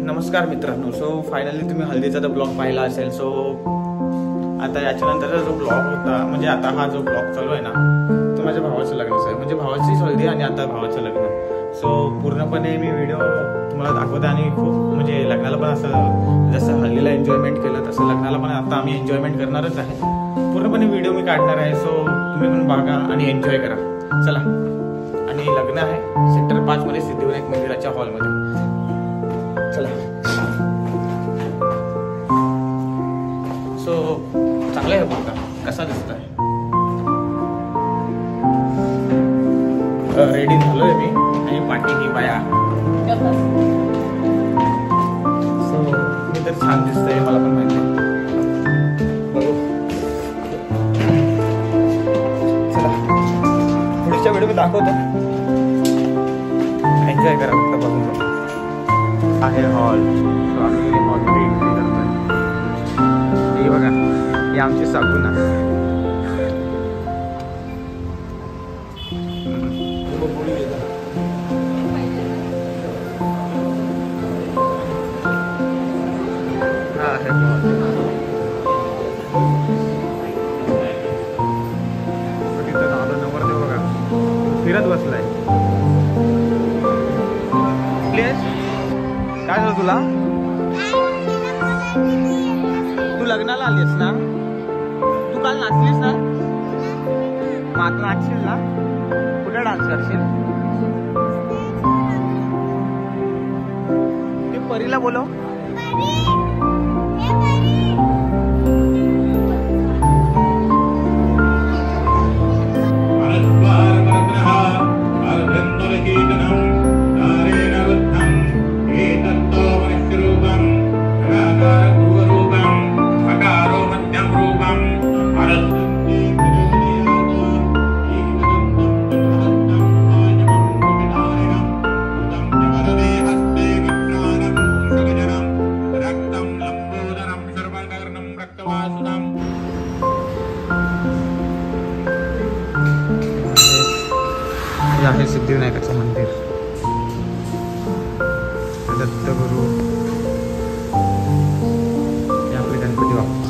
नमस्कार मित्रांनो. So finally तुम्ही हल्दीचा तर ब्लॉग पाहिला असेल. सो आता याच्यानंतरचा जो ब्लॉग होता, म्हणजे आता हा जो ब्लॉग चालू आहे ना, तो माझ्या भावाचं लग्नाचं आहे. म्हणजे भावाचीच हल्दी आणि आता भावाचं लग्न. सो पूर्णपणे मी व्हिडिओ तुम्हाला दाखवते आणि खूप म्हणजे लग्नाला पण असं जसं हल्दीला एन्जॉयमेंट केलं तसं लग्नाला पण आता आम्ही एन्जॉयमेंट करणारच आहे. पूर्णपणे व्हिडिओ मी काढणार आहे. सो तुम्ही पण बघा आणि एन्जॉय करा. चला. आणि लग्न आहे सेक्टर 5 मध्ये सिद्धिविनायक मंदिराच्या हॉलमध्ये. चला. सो चांगला आहे बघा कसा दिसत आहे. रेडी झालोय मी आणि पाठी ही बाया. सो मी तर छान दिसतंय, मला पण माहिती आहे. चला पुढच्या व्हिडिओ मी दाखवतो. एन्जॉय करा फक्त बघून. आहे हॉल. सो आम्ही हॉलमध्ये एंट्री करतोय. हे बघा, ही आमची सागुना. हा आहे हॉल. तिथं आलो नवरदेव बघा फिरत बसलाय. काय झालं तुला? तू लग्नाला आलीस ना? तू काल नाचलीस ना? मग आता नाचशील ना? कुठे डान्स करशील? ते परीला बोलव. आहे सिद्धिविनायकाचं मंदिर. दत्तगुरु, हे आपले गणपती बाप्पा,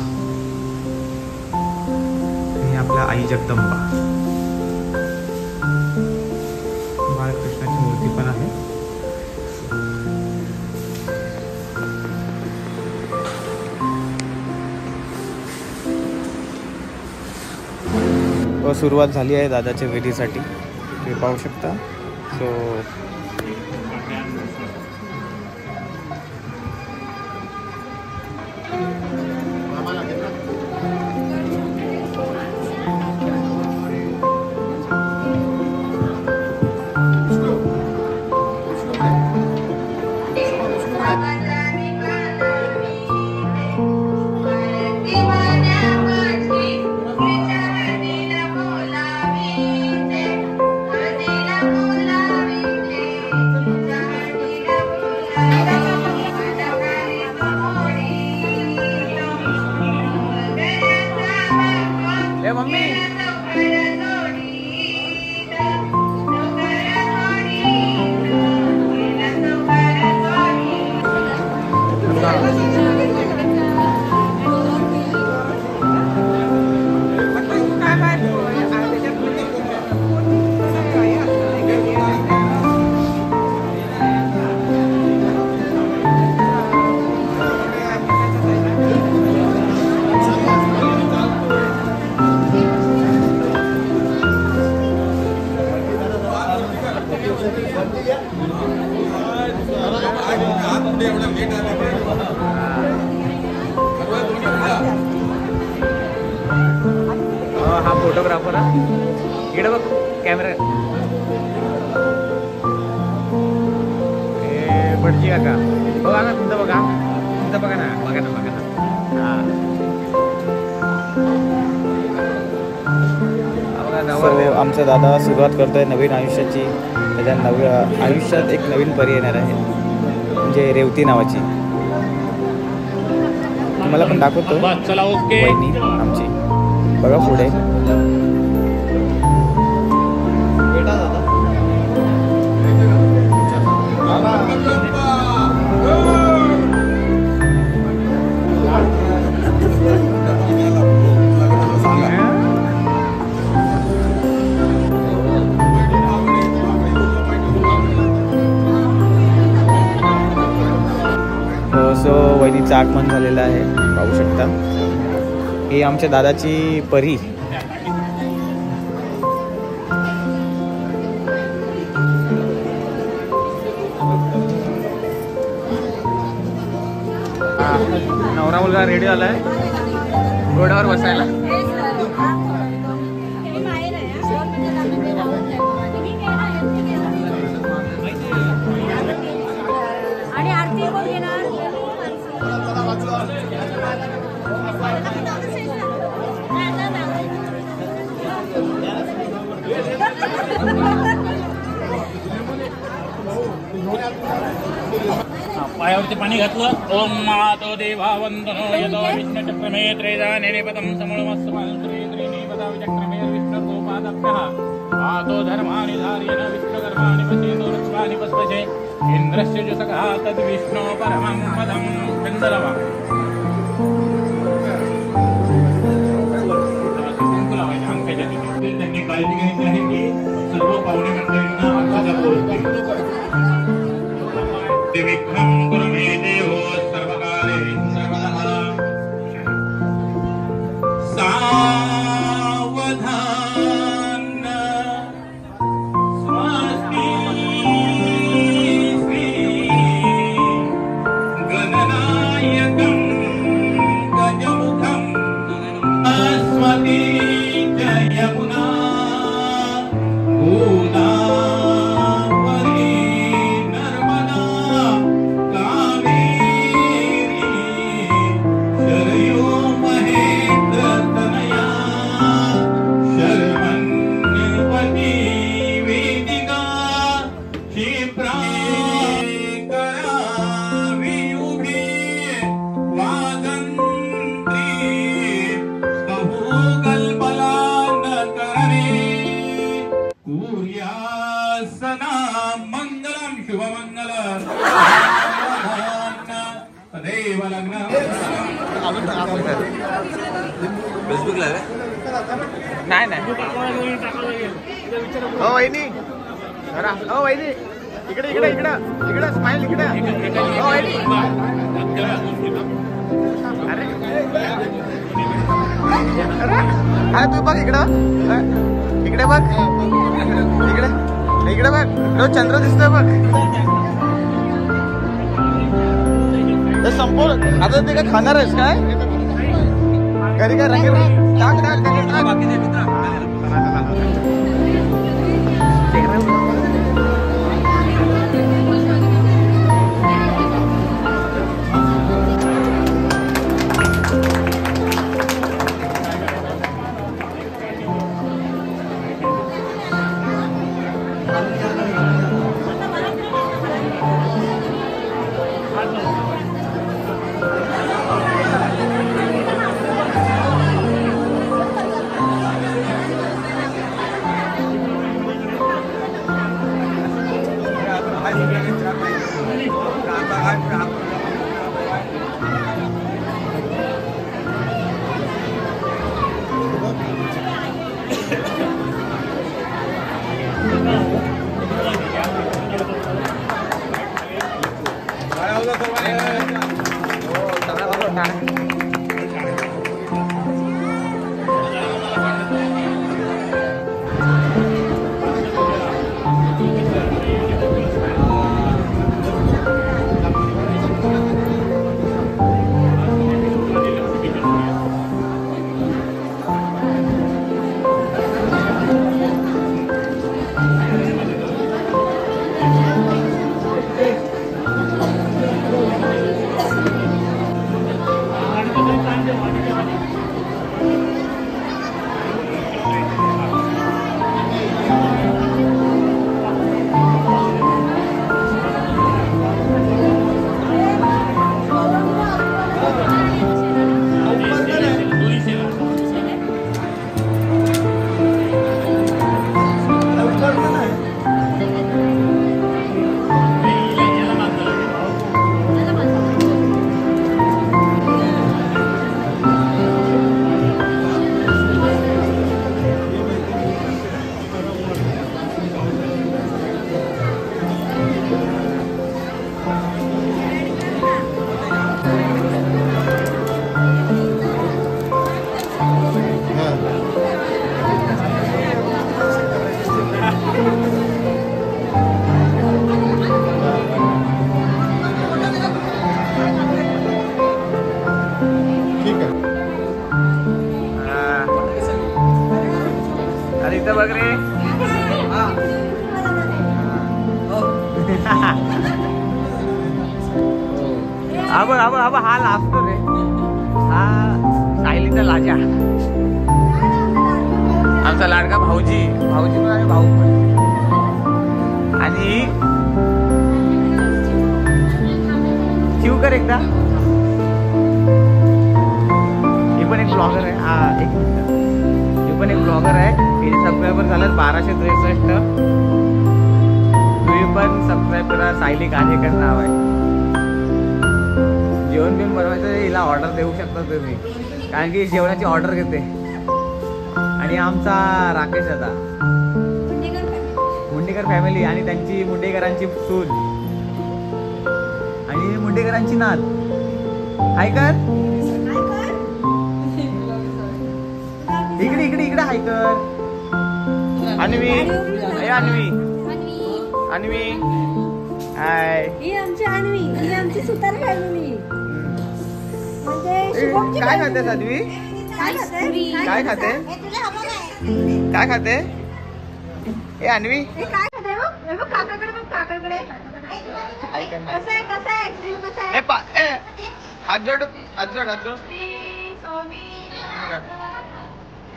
हे आपल्या आई जगदंबा. बाळकृष्णाची मूर्ती पण आहे. सुरुवात झाली आहे दादाच्या विधीसाठी. तुम्ही पाहू शकता. सो मम्मी हा फोटोग्राफर इकडे बघ कॅमेरा. भटजी काका बघा ना, तुमचं बघा, तुमचं बघा ना, बघा ना, बघा ना. हा आमचा दादा सुरुवात करतोय नवीन आयुष्याची. त्याच्या नव्या आयुष्यात एक नवीन परी येणार आहे, म्हणजे रेवती नावाची. तुम्हाला पण दाखवतो. चला ओके. वहिनी आमची बघा पुढे. दादा वहिनीचं आगमन झालेलं आहे, पाहू शकता. ही आमच्या दादाची परी. नवरा मुलगा रेडी झालाय घोड्यावर बसायला. आणि आरती कोण घेणार? पायावरती पाणी घातलं. ओम मातो देवा वंदनो यतो विष्णुचक्रमे त्रैदानेने पदं समूलमस्तमालत्रे पदाविचक्रमे विष्णुर्गोपादभ्यः मातो धर्माणि धार्येण विष्णुकर्माणि पश्येतो लक्ष्माणि पस्पशे इन्द्रस्य जुसकः तद्विष्णो परमं पदं चन्दलवा. त्यांनी काळजी घेतली आहे की सर्व पाहुणे मंडळींना आत्ताचा पोहोचतील. विक्रम गुरु मे देवो सर्वकाले सर्वदा सावधान स्वस्ति श्री गणनायकं गजमुखं अस्मति जयमुना गोदावरी नर्मदा कावेरी शरयो महेन्द्रतनया शर्मण्यवती वेदिका क्षिप्रा करावी उभी वादन्त्री बहुकल्पला न करणे कुर्यासना मंगलम शुभमंगल देव लग्न. फेसबुकला नाही नाही. हो वहिनी, हो वहिनी, इकडे इकडे इकडे इकडे स्माइल इकडे. हो वहिनी, अरे अरे तू बघ इकडं, इकडे बघ, इकडे इकडे बघ, रोज चंद्र दिसतोय बघ. संपूर्ण आता ते काय खाणार आहेस काय? घरी काय रंगीत टाक टाक अब हा लाजतो रे, हा सायलीचा लाजा, आमचा लाडका भाऊजी पण आणि भाऊ पण. आणि शिवकर एकदा, ही पण एक ब्लॉगर आहे. हा एक मिनिट, ही पण एक ब्लॉगर आहे. तिचे सबस्क्रायबर झालं 1263. तुम्ही पण सबस्क्राईब करा. सायली कानेकर नाव आहे. जेवण बिवण बनवायचं हिला ऑर्डर देऊ शकता तुम्ही, कारण की जेवणाची ऑर्डर घेते. आणि आमचा राकेश दादा, मुंडेकर फॅमिली, आणि त्यांची मुंडेकरांची सून आणि मुंडेकरांची नात. हाय कर इकडे इकडे इकडे, हाय कर. अन्वी, अन्वी हाय. ही आमची अन्वी, ही आमची सुतार फॅमिली. म्हणजे शुभमची काय खाते साध्वी? काय खाते? काय खाते? काय खाते? ए अन्वी, हे काय खाते बघ? हे बघ काकाकडे बघ, काकाकडे. कसं आहे, कसं आहे? जीव कसं आहे? हात जोड.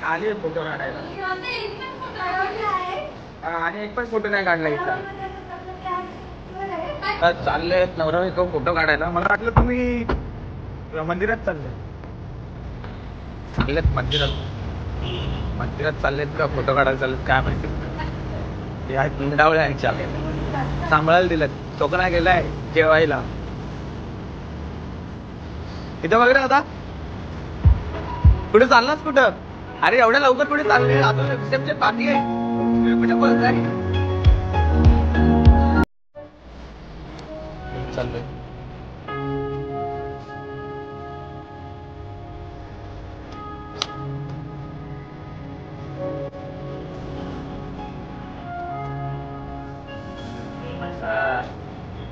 आली फोटो काढायला, आणि एक पण फोटो नाही काढला इथला. चालले नवरा बायको फोटो काढायला. मला वाटलं तुम्ही मंदिरात चाललेत मंदिरात चाललेत का फोटो काढायला चाललेत काय माहिती. या गुंडावळ्या यांच्या सांभाळायला दिलेत. तो का नाही गेलाय जेवायला. इथं वगैरे आता कुठे चाललास? कुठं? अरे एवढ्या लवकर कुठे चालले? अजून रिसेप्शन बाकी आहे. कुठे बोलताय? चाललोय.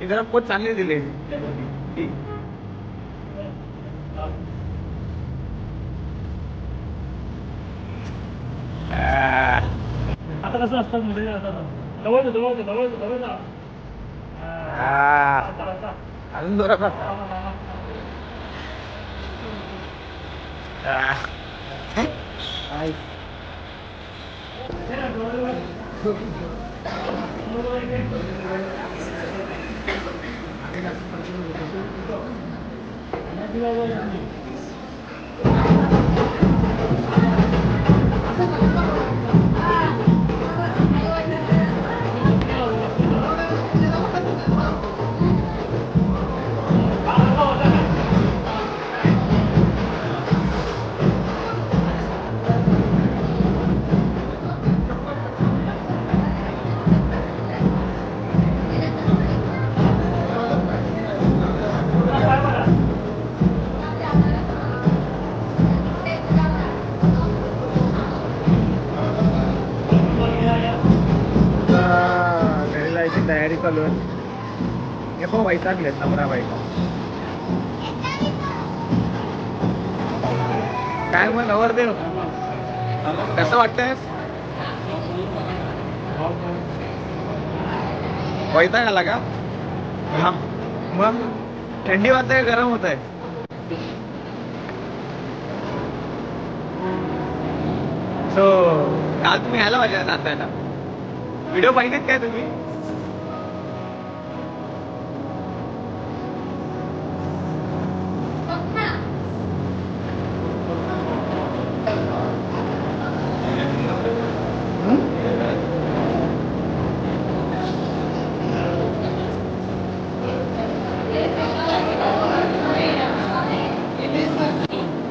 जरा पोत चांगली दिली. आता कसं असतं मध्ये अजून जोरात. तयारी चालू आहे. हे पण वैतागलेत नवरा बायको. काय मग नवरदेव कसं वाटतंय? वैताग आला का? हा मग थंडी वाजते गरम होत आहे? सो काल तुम्ही ह्याला माझ्या नाचायला व्हिडिओ पाहिजेत काय तुम्ही?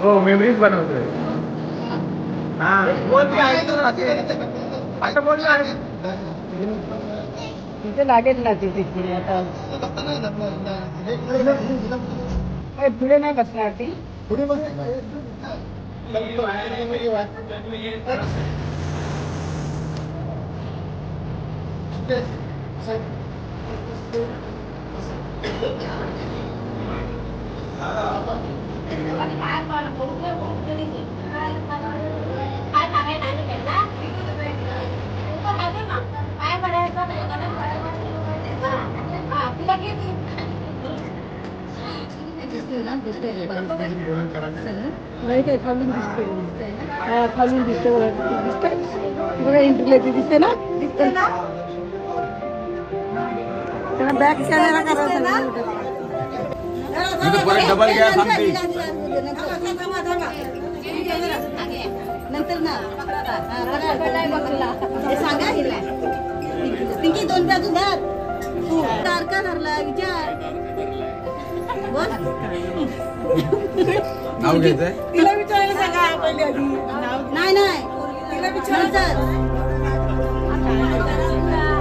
हो मेमरीज बनवतोय. हा बोल मी आता बोल ना. तिथे लागेल ना तिथे पुढे. आता पुढे नाही बसणार ती. पुढे बस. दिसतोय ना दिसतोय नाही काय खालून दिसतोय हा खालून दिसतोय बघा दिसतंय बघा एंट्रीला ते दिसते ना त्याला बॅक कॅमेरा करायचा ना डबल घ्या सांगते नंतर ना सांगा पिंकी 2 बाजू धर तू का धरला विचार बोल नाव घ्यायचंय तिला विचारायला सांगा पहिले आधी नाही नाही तिला विचारायचं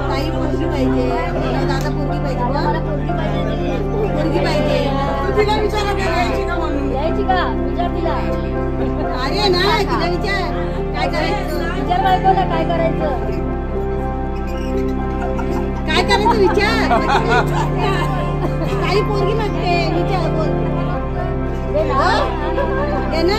ताई पोरगी पाहिजे दादा पोरगी पाहिजे पोरगी पाहिजे तिला विचारा यायची का म्हणून यायची का विचार तिला अरे नाही तिला विचार काय करायचं विचार बायकोला काय करायचं काय करायचं विचार काही पोरगी मागते विचार बोल दे ना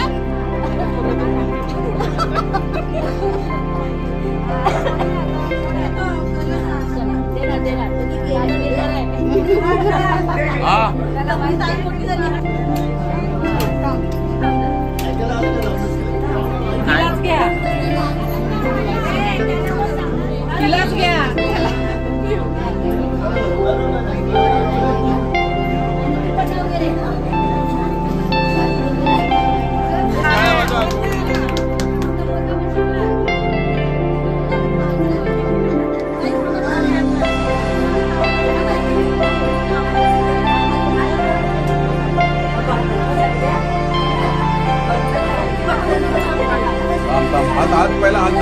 तिलाच घ्या हात पहिला हात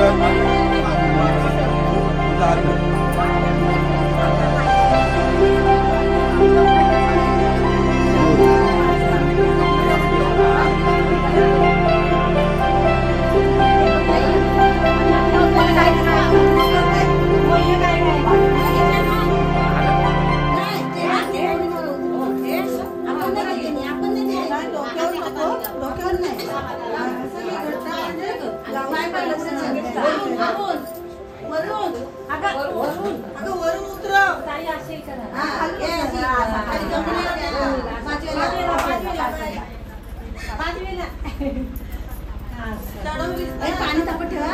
पाणी तापत ठेवा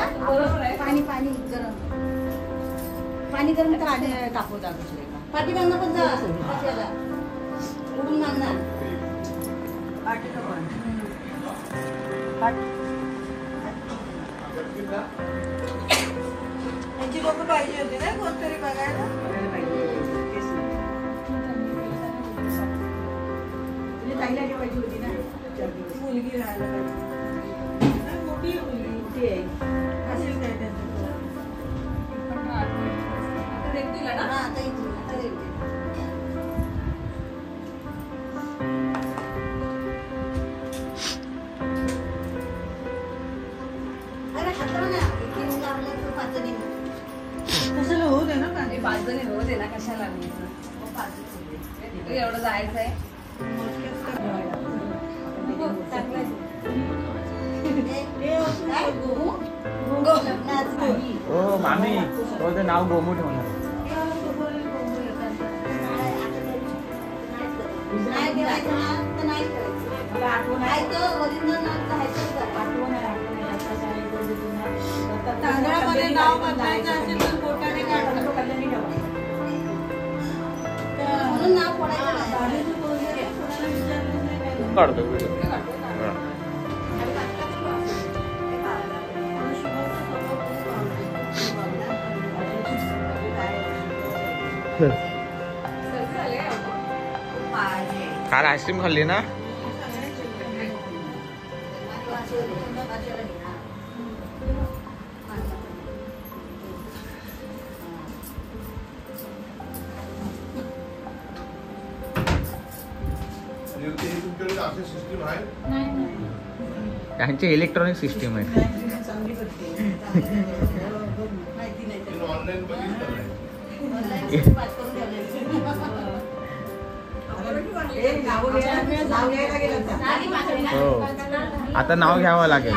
पाणी पाणी गरम पाणी गरम तर आधी तापवता पाठी मागणं पण जा उडून मागणार त्यांची लोक पाहिजे होते ना कोणतरी बघायला ताईला पाहिजे होती ना मुलगी राहायला पाहिजे मोठी मुलगी आहे असेल काय त्यांचं कशाला होऊ दे ना 5 जणी होऊ दे ना कशाला एवढं जायचंय ओ मामी तुझं नाव गोमू ठेवणार तांदळामध्ये नाव बदलायचं असेल तर बोटाने म्हणून नाव काढतो व्हिडिओ काल आईस्क्रीम खाल्ली ना त्यांची इलेक्ट्रॉनिक सिस्टीम आहे हो आता नाव घ्यावं लागेल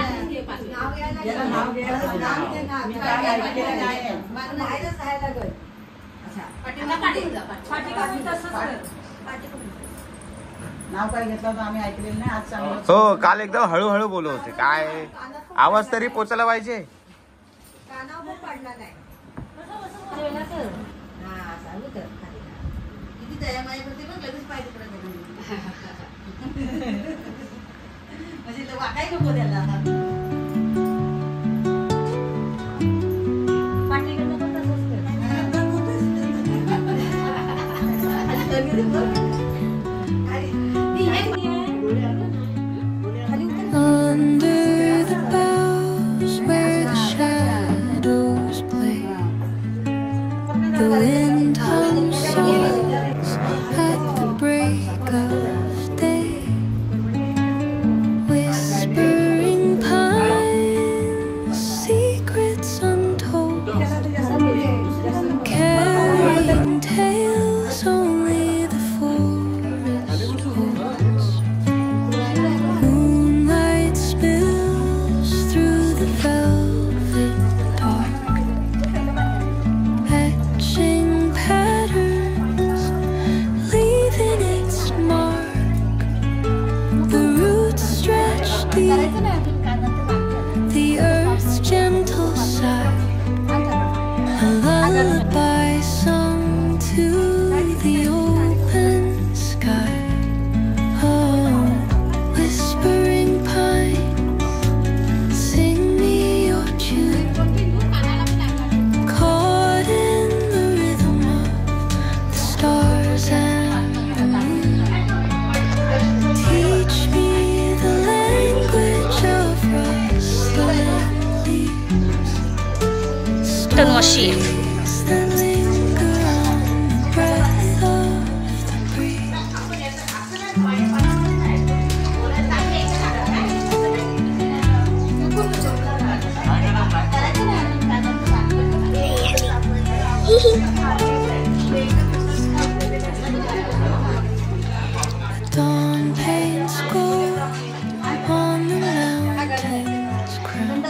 नाव काय घेतलं होतं आम्ही ऐकलेलं नाही. आज चांगलं. हो काल एकदम हळूहळू बोलत होते. काय आवाज तरी पोचायला पाहिजे. कानावर पण पडला नाही. हा चालू कर. किती दयामाया करते बघ लगेच पाहिजे पडत म्हणजे वाकाय नको त्याला. Under the boughs where the shadows play, the wind hums songs at the break of day, whispering pines, secrets untold, carrying tales only the forest holds. Moonlight spills through the velvet dark, etching patterns, leaving its mark. The roots stretch deep, the earth's gentle sigh, a lullaby sung to the open sky. Oh, whispering pines, sing me your tune, caught in the rhythm of the stars and the moon. Teach me the language of rustling leaves, stories that linger on the breath of the breeze. Dawn paints gold on the mountain's crown,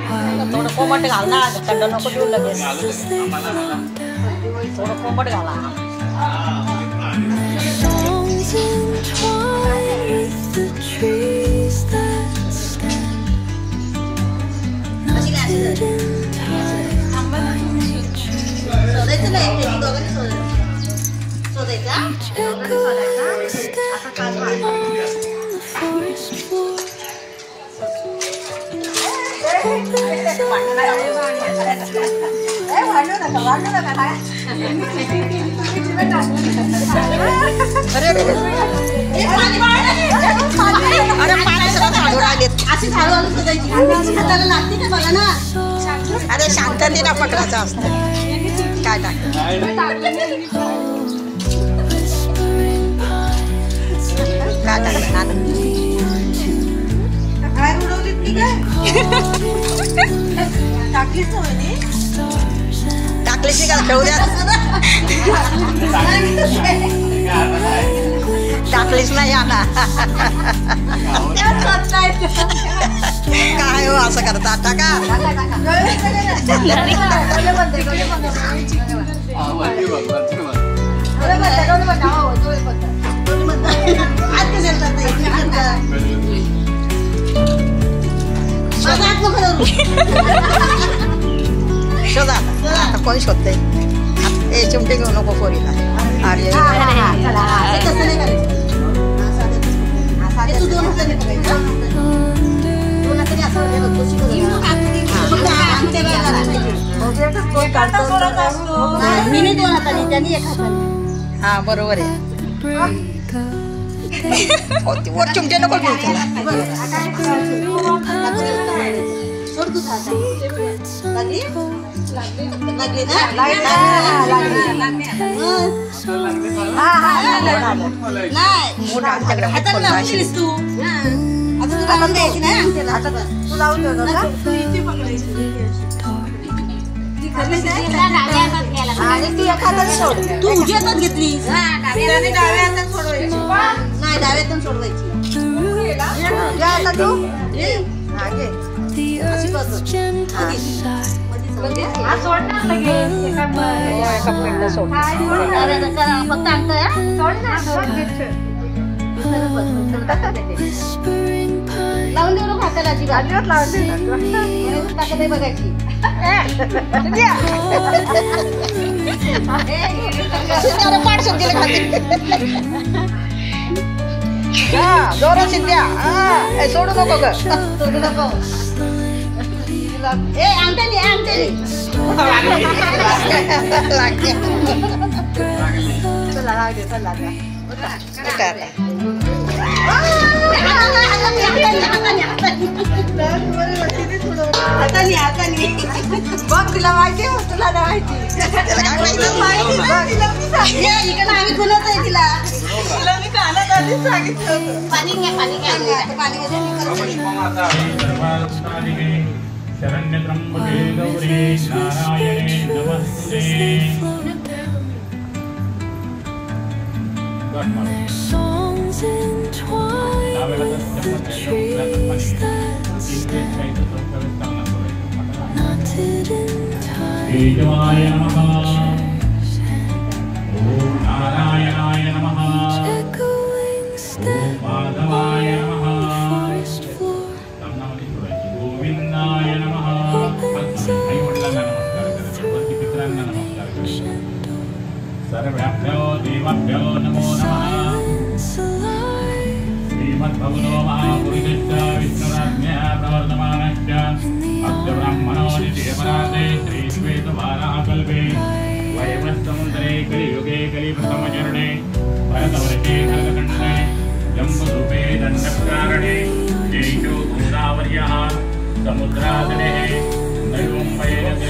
while थोडं कोमट घाल ना. थंड नको देऊ लगेच. rivers they flow down. थोडं कोमट घाला. Songs entwine with the trees that stand, knotted in time binds a tree. शोधायचं नाही. त्याची दोघांनी शोधायचं. शोधायचा. Echo stepped on the forest floor. अशी हळूहळू शोधायची. हाताला लागते का बघा ना. अरे शांततेला पकडायचं असतं. काय टाक काय टाकलं ना काय उडवलीत की काय. टाकलीच होती. टाकलीची का खेळू द्या. टाकलीच नाही ना. काय हो असं करता टाका. शोधा आता कोणी शोधते. ए चिमटे घेऊ नको पोरीला. अरे मी दोन हाताने त्यांनी एक हाताने. हा बरोबर आहे. Break of day. वर चिमटे नको घेऊ त्याला. सोड तू हात. लागली? लागली ना? नाही. मोठा आमच्याकडे हाताला लावून दिलीस तू. आता तू लावून द्यायची नाही अंगठ्याला. आता बघ. तू लावून ठेव ना. तू इथे पकडायची. आणि ती एखादा सोड. तू उजव्या हातात घेतलीस. त्याने डाव्या हातात सोडवायची. नाही डाव्या हातात सोडवायची. या आता तू ये. हा घे. The earth's gentle sigh. हा सोड ना लगेच. एका प्लेटला सोड. फक्त अंगठा. whispering pine. लावून देऊ नको हाताला अजिबात. ताकद आहे बघायची. जोरात शिंद्या सोडू नको ग सोडू नको. ए अंगठ्यानी अंगठ्यानी. चला लागते चला हातानी बघ तुला माहिती तुला नाही माहिती इकडे आम्ही खुलत आहे तिला मी कानात आधीच सांगितलं पाणी घ्या पाणी शरण्य त्र्यंबके गौरी नारायणे नमस्ते. Songs entwined with the trees that stand knotted in time. Devaya Namaha. Om Narayanaaya Namaha. Echoing steps Madhavaya Namaha. forest floor. Govindaya Namaha. आई वडिलांना नमस्कार करायचे, वरती पितरांना नमस्कार करायचे. सर्वभ्यो देवाभ्यो नमो नमः. श्रीमद्भगवतो महापुरुषस्य विष्णुराज्ञया प्रवर्तमानस्य अस्य ब्राह्मणो नित्यपराधे श्रीश्वेतवाराकल्पे वैवस्वतन्त्रे कलियुगे कलिप्रथमचरणे भरतवर्षे खड्गखण्डने जम्बूरूपे दण्डकारणे जैषो गोदावर्यः समुद्रातले नैवं वैरस्य